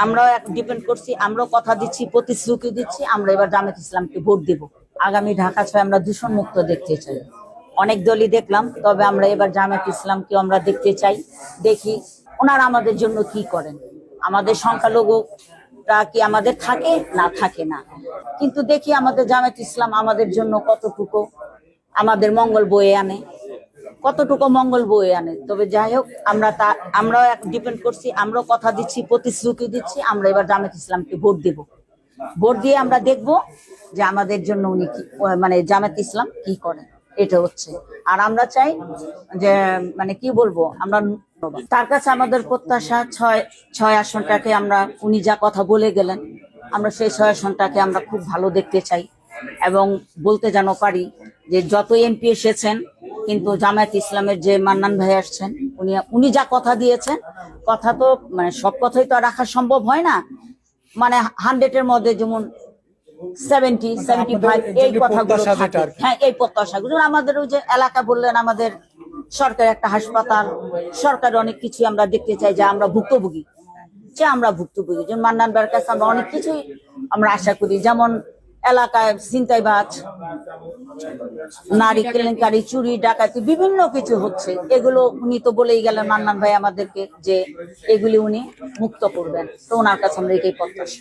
আমরাও ডিপেন্ড করছি, আমরাও কথা দিচ্ছি, প্রতিশ্রুতি দিচ্ছি, আমরা এবার জামায়াত ইসলামকে ভোট দেব। আগামী ঢাকা 6 আমরা দূষণ মুক্ত দেখতে চাই। অনেক দলই দেখলাম, তবে আমরা এবার জামায়াত ইসলামকে আমরা দেখতে চাই। দেখি ওনারা আমাদের জন্য কি করেন। আমাদের সংখ্যালঘুরা কি আমাদের থাকে না থাকে না, কিন্তু দেখি আমাদের জামায়াত ইসলাম আমাদের জন্য কতটুকু আমাদের মঙ্গল বয়ে আনে, কতটুকু মঙ্গল বয়ে আনে। তবে যাই হোক, আমরাও ডিপেন্ড করছি, আমরাও কথা দিচ্ছি, প্রতিশ্রুতি দিচ্ছি, আমরা এবার জামায়াত ইসলামকে ভোট দেব। ভোট দিয়ে আমরা দেখব যে আমাদের জন্য উনি কি, মানে জামায়াত ইসলাম কি করে, এটা হচ্ছে। আর আমরা চাই যে মানে কি বলবো, আমরা তার কাছে আমাদের প্রত্যাশা ছয় আসনটাকে আমরা, উনি যা কথা বলে গেলেন, আমরা সেই 6 আসনটাকে আমরা খুব ভালো দেখতে চাই। এবং বলতে যেন পারি যে যত এমপি এসেছেন, কিন্তু জামায়াত ইসলামের যে মান্নান ভাই আসছেন, উনি যা কথা দিয়েছেন, কথা তো মানে সব কথাই তো রাখা সম্ভব হয় না। মানে 100-এর মধ্যে যেমন 70-75 এই কথাগুলো থাকে। হ্যাঁ, এই প্রত্যাশাগুলো আমাদের, ওই যে এলাকা বললেন, আমাদের সরকারি একটা হাসপাতাল, সরকার অনেক কিছু আমরা দেখতে চাই, যে আমরা ভুক্তভোগী, যেমন মান্নান ভাইয়ের কাছে আমরা অনেক কিছুই আমরা আশা করি। যেমন এলাকায় ছিনতাইবাজ, নারী কেলেঙ্কারি, চুরি ডাকাতি বিভিন্ন কিছু হচ্ছে, এগুলো উনি তো বলেই গেলেন মান্নান ভাই আমাদেরকে, যে এগুলি উনি মুক্ত করবেন। তো ওনার কাছে আমরা এটাই প্রত্যাশা।